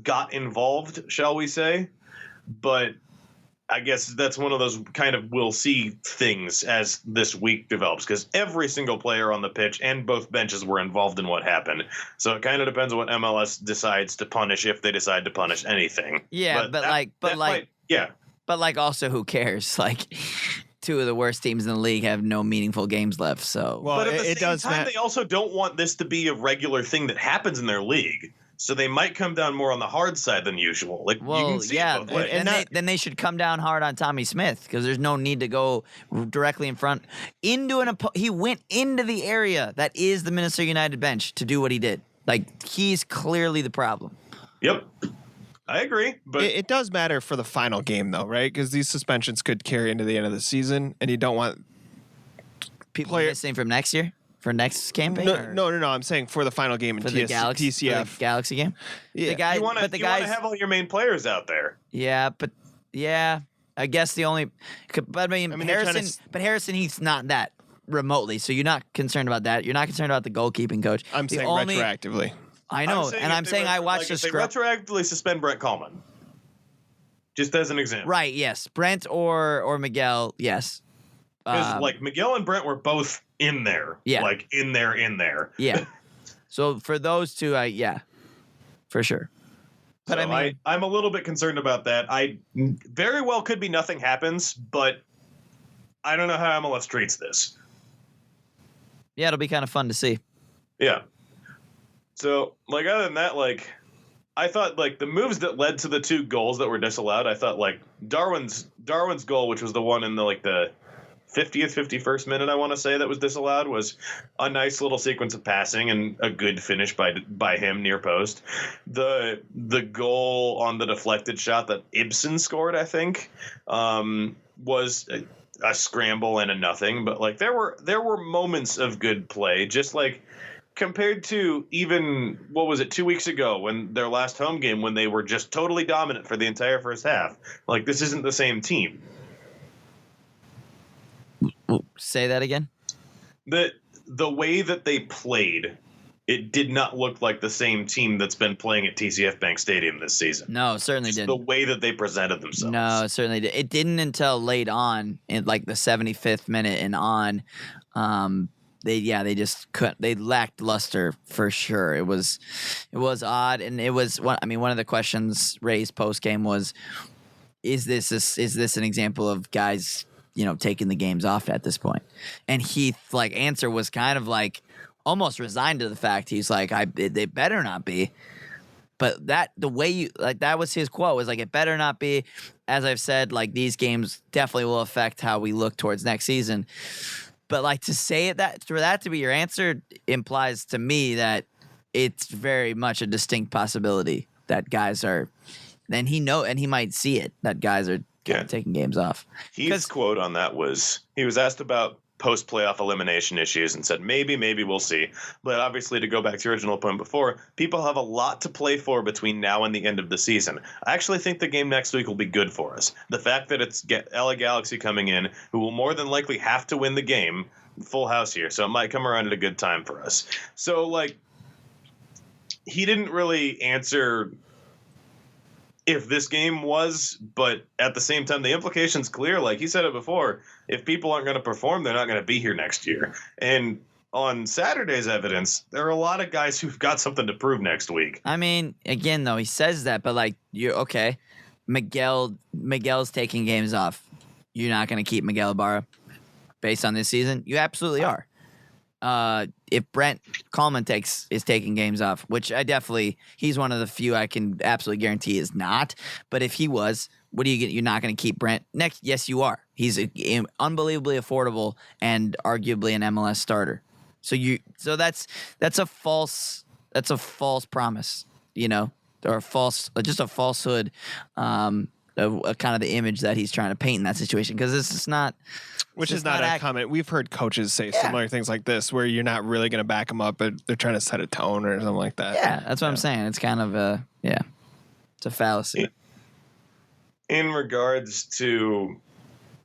got involved, shall we say. But I guess that's one of those kind of we'll see things as this week develops, because every single player on the pitch and both benches were involved in what happened. So it kind of depends on what MLS decides to punish, if they decide to punish anything. Yeah, But also, who cares? Like, two of the worst teams in the league have no meaningful games left. So, well, but at the same time, they also don't want this to be a regular thing that happens in their league. So they might come down more on the hard side than usual. Like, you can see it both ways. Then they should come down hard on Tommy Smith, because there's no need to go directly in front he went into the area that is the Minnesota United bench to do what he did. Like, he's clearly the problem. Yep. I agree, but it does matter for the final game, though, right? Because these suspensions could carry into the end of the season, and you don't want people missing from next year for next campaign. No. I'm saying for the final game in for the Galaxy, TCF for the Galaxy game. Yeah, you want to have all your main players out there. Yeah, I guess the only. But I mean Harrison Heath's not that remotely, so you're not concerned about that. You're not concerned about the goalkeeping coach. I'm saying retroactively. I know, I'm saying I watched the script. They retroactively suspend Brent Coleman, just as an example. Right, yes. Brent or Miguel, yes. Because Miguel and Brent were both in there. Yeah. Like, in there. Yeah. So for those two, yeah, for sure. But so I'm a little bit concerned about that. I very well could be nothing happens, but I don't know how MLS treats this. Yeah, it'll be kind of fun to see. Yeah. So, like, other than that, like, I thought, like, the moves that led to the 2 goals that were disallowed, I thought, like, Darwin's goal, which was the one in the 50th, 51st minute, I want to say, that was disallowed, was a nice little sequence of passing and a good finish by him near post. The goal on the deflected shot that Ibsen scored, I think, was a scramble and a nothing. But, like, there were moments of good play, just like, compared to even, 2 weeks ago when their last home game, when they were just totally dominant for the entire first half. Like, this isn't the same team. Say that again? The way that they played, it did not look like the same team that's been playing at TCF Bank Stadium this season. No, it certainly didn't. The way that they presented themselves. No, it certainly did. It didn't until late on, in like the 75th minute and on. They just couldn't. They lacked luster for sure. It was odd, and it was one. I mean, one of the questions raised post game was, is this an example of guys, taking the games off at this point? And Heath's answer was kind of almost resigned to the fact. He's like, they better not be. But that was his quote, was it better not be. As I've said, these games definitely will affect how we look towards next season. But to say it, that for that to be your answer implies to me that it's very much a distinct possibility that guys are, and he might see it, that guys are taking games off. His quote on that was, he was asked about post-playoff elimination issues and said, maybe we'll see. But obviously, to go back to your original point before, people have a lot to play for between now and the end of the season. I actually think the game next week will be good for us. The fact that it's LA Galaxy coming in, who will more than likely have to win the game, full house here, so it might come around at a good time for us. So, like, he didn't really answer if this game was, but at the same time, the implication's clear. Like he said it before, if people aren't going to perform, they're not going to be here next year. And on Saturday's evidence, there are a lot of guys who've got something to prove next week. I mean, again, though, he says that, but like, you're okay. Miguel's taking games off. You're not going to keep Miguel Ibarra based on this season? You absolutely are. If Brent Coleman is taking games off, which he's one of the few I can absolutely guarantee is not. But if he was, what do you get? You're not going to keep Brent next. Yes, you are. He's unbelievably affordable and arguably an MLS starter. So that's a false promise, or just a falsehood. Of kind of the image that he's trying to paint in that situation, because this is not. Which is not a comment. We've heard coaches say similar things like this, where you're not really going to back them up, but they're trying to set a tone or something like that. Yeah, that's what I'm saying. It's kind of it's a fallacy. In regards to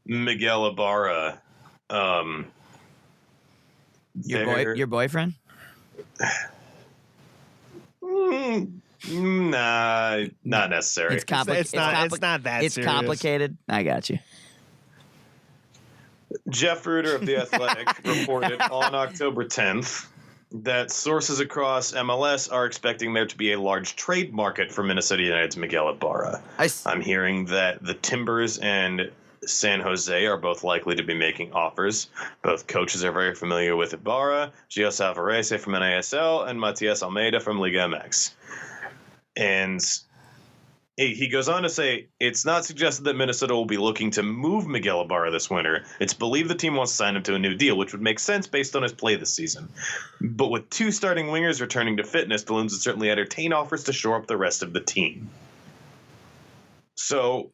Miguel Ibarra, your boyfriend? Nah, not necessary. It's not that serious. It's complicated. I got you. Jeff Ruder of The Athletic reported on October 10th that sources across MLS are expecting there to be a large trade market for Minnesota United's Miguel Ibarra. I'm hearing that the Timbers and San Jose are both likely to be making offers. Both coaches are very familiar with Ibarra, Gio Savarese from NASL and Matias Almeida from Liga MX. And he goes on to say, it's not suggested that Minnesota will be looking to move Miguel Ibarra this winter. It's believed the team wants to sign him to a new deal, which would make sense based on his play this season. But with two starting wingers returning to fitness, the Loons would certainly entertain offers to shore up the rest of the team. So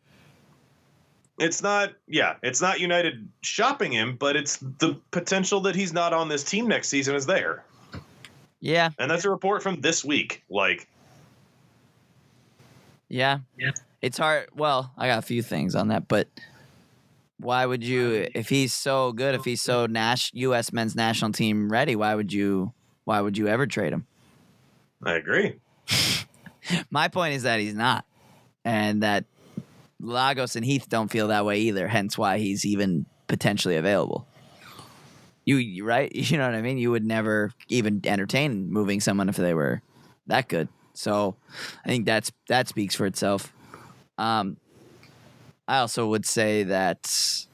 it's not United shopping him, but it's the potential that he's not on this team next season is there. Yeah. And that's a report from this week. Yeah. It's hard. Well, I got a few things on that, but why would you, if he's so good, if he's so U.S. men's national team ready, why would you ever trade him? I agree. My point is that he's not, and that Lagos and Heath don't feel that way either, hence why he's even potentially available. You right? You know what I mean? You would never even entertain moving someone if they were that good. So I think that speaks for itself. I also would say that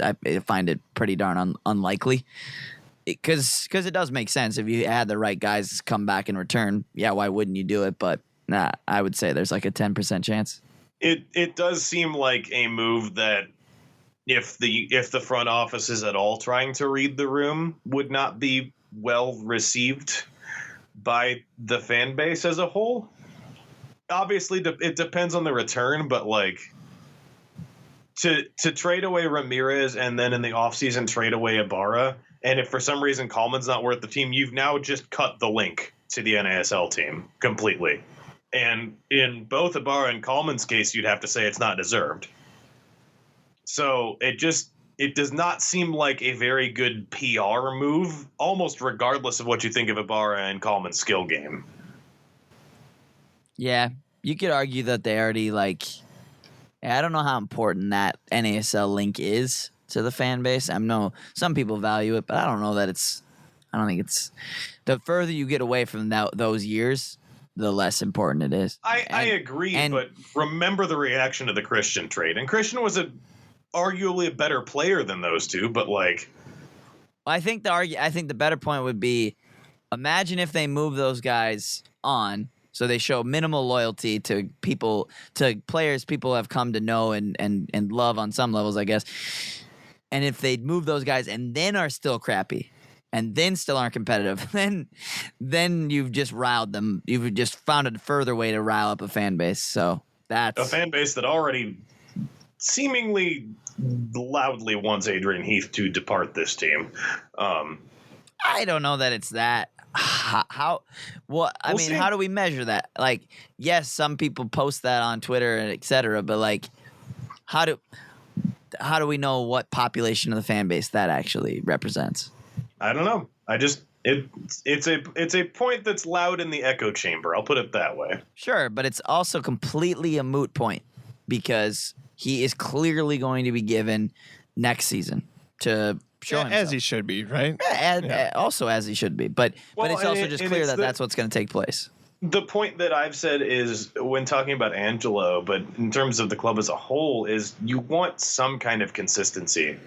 I find it pretty darn unlikely, because it does make sense if you had the right guys come back in return. Yeah, why wouldn't you do it? But nah, I would say there's like a 10% chance. It does seem like a move that if the front office is at all trying to read the room, would not be well received by the fan base as a whole. Obviously, it depends on the return, but to trade away Ramirez and then in the offseason trade away Ibarra, and if for some reason Coleman's not worth the team, you've now just cut the link to the NASL team completely. And in both Ibarra and Coleman's case, you'd have to say it's not deserved. So it does not seem like a very good PR move, almost regardless of what you think of Ibarra and Coleman's skill game. Yeah, you could argue that they already I don't know how important that NASL link is to the fan base. I know some people value it, but I don't know that I don't think it's. The further you get away from those years, the less important it is. I agree, but remember the reaction to the Christian trade. And Christian was arguably a better player than those two, but I think the better point would be, imagine if they move those guys on, so they show minimal loyalty to players people have come to know and love on some levels, I guess. And if they move those guys and then are still crappy and then still aren't competitive, then you've just riled them. You've just found a further way to rile up a fan base. So that's a fan base that already seemingly loudly wants Adrian Heath to depart this team. I don't know that it's that. How do we measure that? Like, yes, some people post that on Twitter and et cetera, but like, how do we know what population of the fan base that actually represents? I don't know. It's a point that's loud in the echo chamber. I'll put it that way. Sure, but it's also completely a moot point because he is clearly going to be given next season to show himself. As he should be, right? Also as he should be. But it's also just clear that that's what's going to take place. The point that I've said is when talking about Angelo, but in terms of the club as a whole, is you want some kind of consistency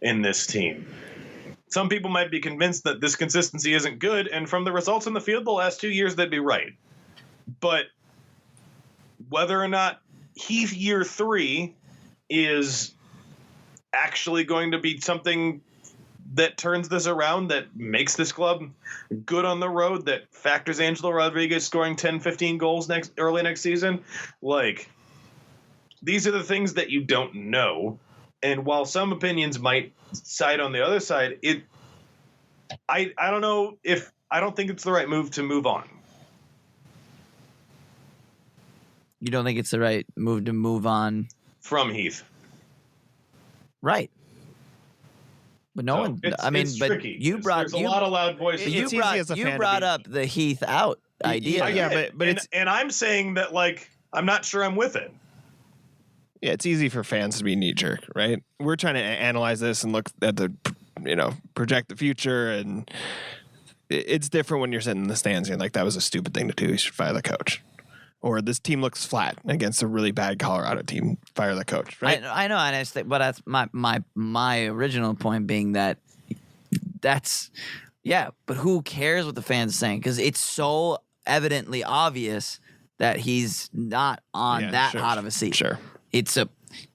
in this team. Some people might be convinced that this consistency isn't good, and from the results in the field the last 2 years, they'd be right. But whether or not Heath year 3 is actually going to be something that turns this around, that makes this club good on the road, that factors Angelo Rodriguez scoring 10, 15 goals early next season, like, these are the things that you don't know. And while some opinions might side on the other side, I don't know if I don't think it's the right move to move on. You don't think it's the right move to move on from Heath? Right. But no one. I mean, but tricky. You brought there's a lot of loud voices. You brought up the Heath out idea. Yeah, but it's and I'm saying that, like, I'm not sure I'm with it. Yeah, it's easy for fans to be knee jerk, right? We're trying to analyze this and look at the, project the future, and it's different when you're sitting in the stands and you're like, that was a stupid thing to do. You should fire the coach. Or this team looks flat against a really bad Colorado team. Fire the coach, right? I know, and but that's my original point being that that's but who cares what the fans are saying? Because it's so evidently obvious that he's not on hot of a seat. Sure.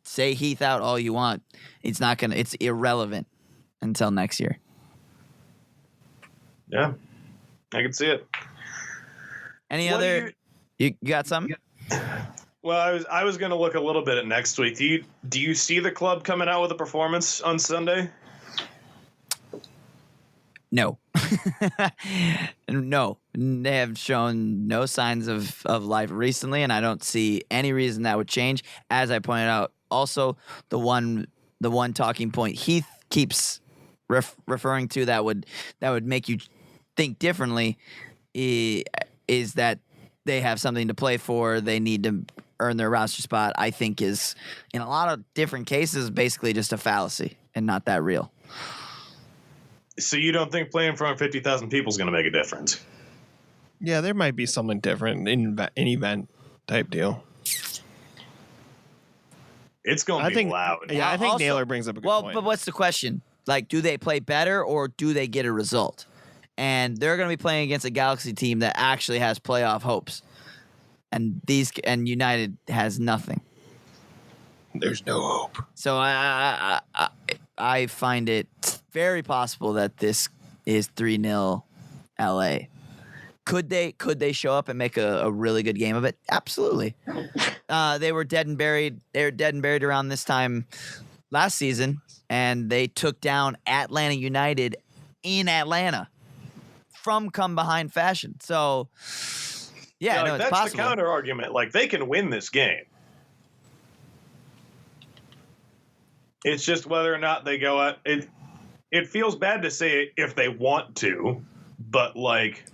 Say Heath out all you want. It's irrelevant until next year. Yeah, I can see it. You got something? Well, I was going to look a little bit at next week. Do you see the club coming out with a performance on Sunday? No. No. They have shown no signs of life recently, and I don't see any reason that would change. As I pointed out, also the one talking point Heath keeps referring to that would make you think differently is that they have something to play for. They need to earn their roster spot. I think is in a lot of different cases basically just a fallacy and not that real. So you don't think playing in front of 50,000 people is going to make a difference? Yeah, there might be something different in an event type deal. It's going to be loud. Yeah, I think Naylor brings up a good point. Well, but what's the question? Like, do they play better or do they get a result? And they're going to be playing against a Galaxy team that actually has playoff hopes, and United has nothing. There's no hope. So I find it very possible that this is 3-0 LA. Could they show up and make a really good game of it? Absolutely. They were dead and buried. They were dead and buried around this time last season, and they took down Atlanta United in Atlanta from come behind fashion. So yeah, no, it's that's possible. The counter argument. Like, they can win this game. It's just whether or not they go out. It feels bad to say if they want to, but like,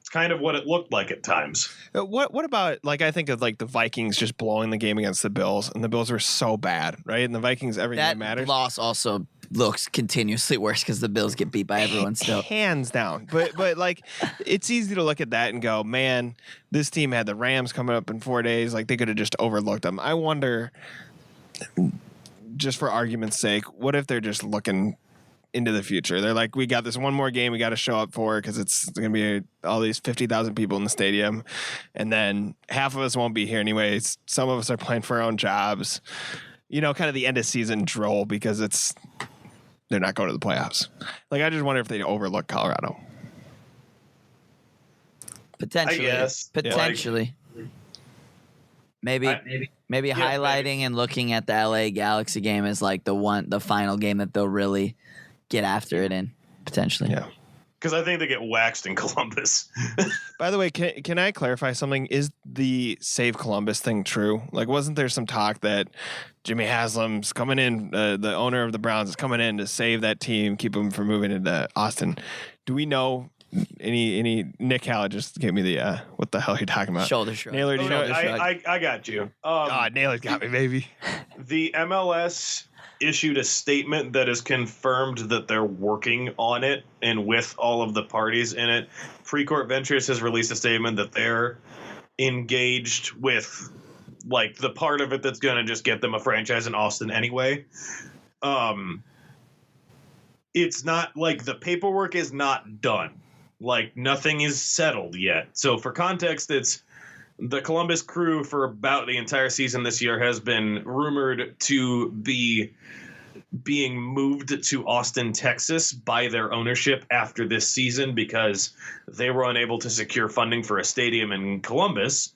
it's kind of what it looked like at times. What about, like, I think of like the Vikings just blowing the game against the Bills, and the Bills were so bad, right? And the Vikings, everything that matters. That loss also looks continuously worse because the Bills get beat by everyone still. Hands down. But like, it's easy to look at that and go, man, this team had the Rams coming up in 4 days. Like, they could have just overlooked them. I wonder, just for argument's sake, what if they're just looking into the future? They're like, we got this one more game we got to show up for because it's going to be all these 50,000 people in the stadium, and then half of us won't be here anyways. Some of us are playing for our own jobs. Kind of the end of season droll because they're not going to the playoffs. Like, I just wonder if they overlook Colorado. Potentially. I guess. Potentially. Maybe highlighting and looking at the LA Galaxy game as like the final game that they'll really get after it in, potentially. Yeah. Because I think they get waxed in Columbus. By the way, can I clarify something? Is the Save Columbus thing true? Like, wasn't there some talk that Jimmy Haslam's coming in, the owner of the Browns is coming in to save that team, keep them from moving into Austin? Do we know any? Nick Hallett just gave me the what the hell are you talking about? Shoulder shrug. Naylor, do you know? I got you. Naylor's got me, baby. The MLS issued a statement that is confirmed that they're working on it and with all of the parties in it. Precourt Ventures has released a statement that they're engaged with like the part of it that's going to just get them a franchise in Austin anyway. It's not like the paperwork is not done. Like nothing is settled yet. So for context, it's the Columbus Crew for about the entire season this year has been rumored to be being moved to Austin, Texas by their ownership after this season because they were unable to secure funding for a stadium in Columbus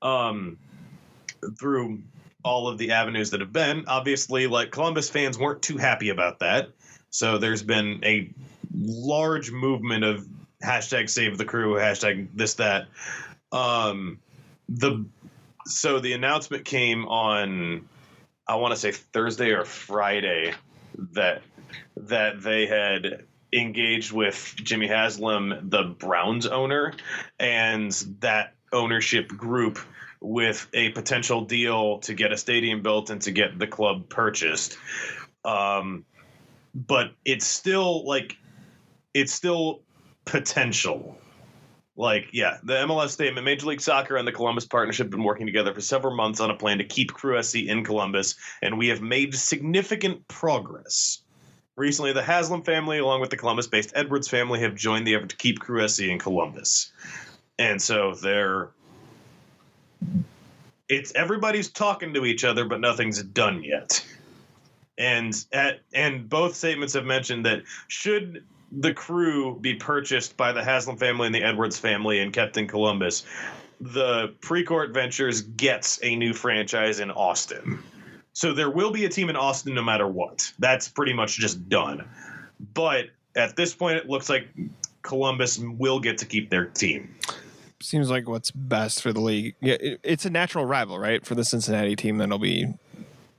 through all of the avenues that have been. Obviously, like Columbus fans weren't too happy about that. So there's been a large movement of hashtag save the crew, hashtag this, that. So the announcement came on, I want to say Thursday or Friday, that they had engaged with Jimmy Haslam, the Browns owner, and that ownership group with a potential deal to get a stadium built and to get the club purchased. But it's still potential. Like, yeah, the MLS statement, Major League Soccer and the Columbus Partnership have been working together for several months on a plan to keep Crew SC in Columbus, and we have made significant progress. Recently, the Haslam family, along with the Columbus-based Edwards family, have joined the effort to keep Crew SC in Columbus. And so everybody's talking to each other, but nothing's done yet. And both statements have mentioned that should the Crew be purchased by the Haslam family and the Edwards family and kept in Columbus, the Precourt Ventures gets a new franchise in Austin. So there will be a team in Austin no matter what. That's pretty much just done. But at this point, it looks like Columbus will get to keep their team. Seems like what's best for the league. Yeah, it's a natural rival, right, for the Cincinnati team that'll be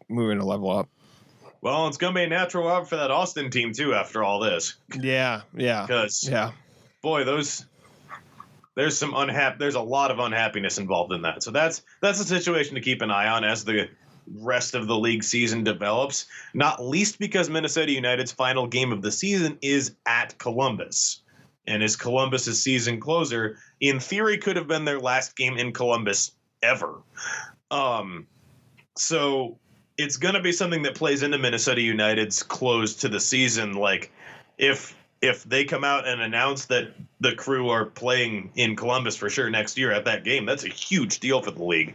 moving to level up. Well, it's going to be a natural rival for that Austin team, too, after all this. Yeah. Because, boy, there's a lot of unhappiness involved in that. So that's a situation to keep an eye on as the rest of the league season develops, not least because Minnesota United's final game of the season is at Columbus. And as Columbus's season closer, in theory, could have been their last game in Columbus ever. So it's going to be something that plays into Minnesota United's close to the season. Like if they come out and announce that the Crew are playing in Columbus for sure next year at that game, that's a huge deal for the league.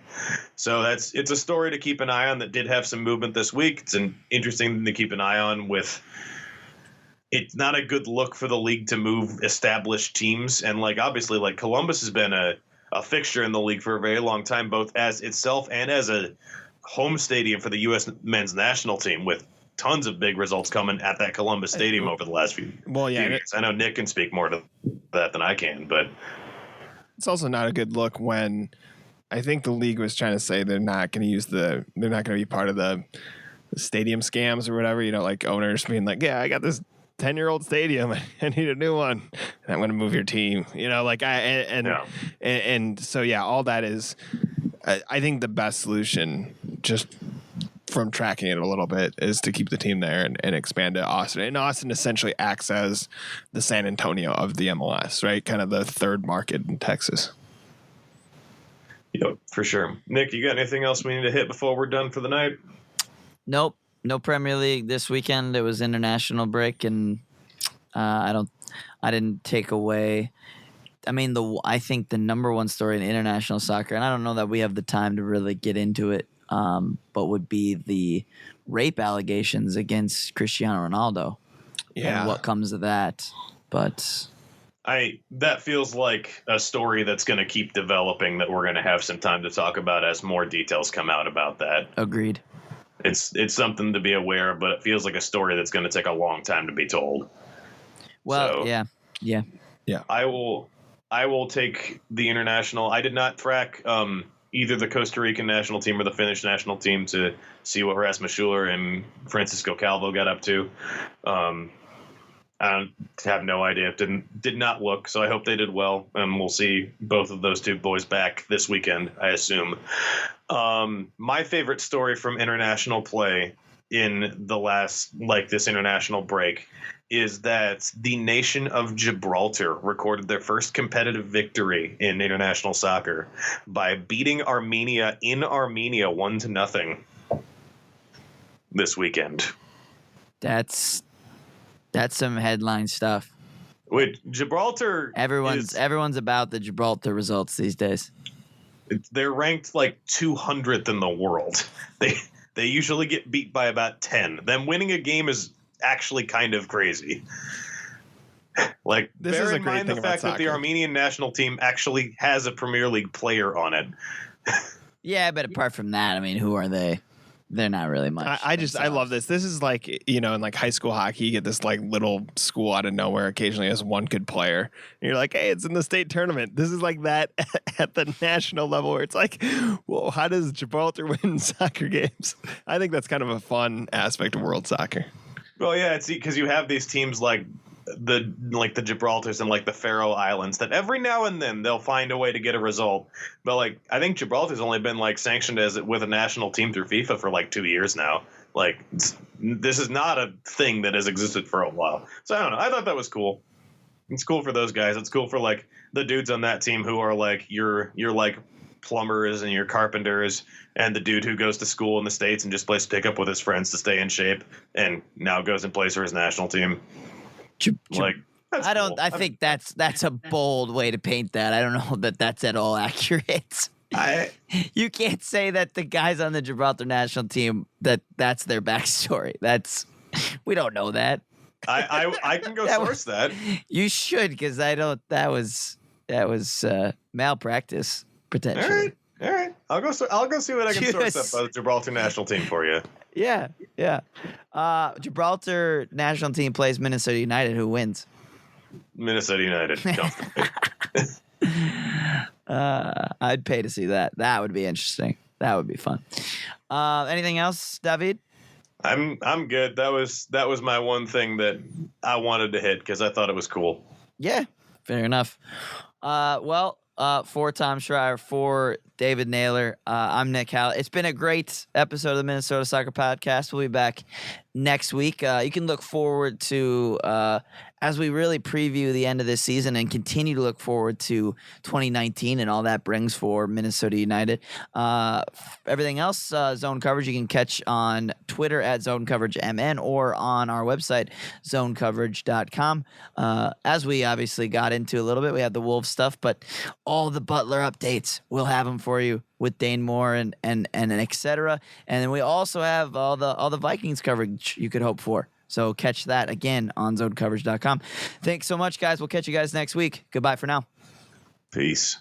So it's a story to keep an eye on that did have some movement this week. It's an interesting thing to keep an eye on with. It's not a good look for the league to move established teams. And like, obviously, like Columbus has been a fixture in the league for a very long time, both as itself and as a home stadium for the U.S. men's national team, with tons of big results coming at that Columbus Stadium over the last few years. I know Nick can speak more to that than I can, but it's also not a good look when I think the league was trying to say they're not going to be part of the stadium scams or whatever, like owners being like, yeah, I got this 10-year-old stadium. I need a new one. And I'm going to move your team, and so, yeah, all that is, I think the best solution, just from tracking it a little bit, is to keep the team there and expand to Austin. And Austin essentially acts as the San Antonio of the MLS, right? Kind of the third market in Texas. Yep, for sure. Nick, you got anything else we need to hit before we're done for the night? Nope. No Premier League this weekend. It was international break, and I didn't take away. I mean, I think the number one story in international soccer, and I don't know that we have the time to really get into it, but would be the rape allegations against Cristiano Ronaldo. Yeah. And what comes of that. But That feels like a story that's going to keep developing, that we're going to have some time to talk about as more details come out about that. Agreed. It's something to be aware of, but it feels like a story that's going to take a long time to be told. Well, so, yeah. I will take the international. I did not track either the Costa Rican national team or the Finnish national team to see what Rasmus Schuler and Francisco Calvo got up to. I have no idea. Did not look, so I hope they did well, and we'll see both of those two boys back this weekend, I assume. My favorite story from international play in the last, this international break, is that the nation of Gibraltar recorded their first competitive victory in international soccer by beating Armenia in Armenia 1-0 this weekend. That's some headline stuff. Wait, Gibraltar. Everyone's about the Gibraltar results these days. They're ranked 200th in the world. They usually get beat by about 10. Them winning a game is actually kind of crazy. Bear in mind the fact that the Armenian national team actually has a Premier League player on it. Yeah, but apart from that, I mean, who are they? They're not really much. I love this. This is in high school hockey, you get this little school out of nowhere occasionally has one good player. And you're like, hey, it's in the state tournament. This is like that at the national level where it's like, well, how does Gibraltar win soccer games? I think that's kind of a fun aspect of world soccer. Well, yeah, it's because you have these teams like the Gibraltars and the Faroe Islands that every now and then they'll find a way to get a result. But I think Gibraltar's only been sanctioned with a national team through FIFA for 2 years now. This is not a thing that has existed for a while. So I don't know. I thought that was cool. It's cool for those guys. It's cool for the dudes on that team who are your plumbers and your carpenters, and the dude who goes to school in the States and just plays pickup with his friends to stay in shape and now goes and plays for his national team. I think that's a bold way to paint that. I don't know that's at all accurate. You can't say that the guys on the Gibraltar national team that's their backstory. We don't know that. I can go source that. You should, because I don't. That was malpractice potentially. All right. I'll go see what I can source up about the Gibraltar national team for you. Yeah. Gibraltar national team plays Minnesota United. Who wins? Minnesota United. I'd pay to see that. That would be interesting. That would be fun. Anything else, David? I'm good. That was my one thing that I wanted to hit because I thought it was cool. Yeah, fair enough. For Tom Schreier, for David Naylor, I'm Nick Hallett. It's been a great episode of the Minnesota Socccer Podcast. We'll be back next week. You can look forward to, as we really preview the end of this season and continue to look forward to 2019 and all that brings for Minnesota United. Everything else, Zone Coverage, you can catch on Twitter at Zone Coverage MN or on our website, zonecoverage.com. As we obviously got into a little bit, we had the Wolves stuff, but all the Butler updates, we'll have them for you with Dane Moore and et cetera. And then we also have all the Vikings coverage you could hope for. So catch that again on zonecoverage.com. Thanks so much, guys. We'll catch you guys next week. Goodbye for now. Peace.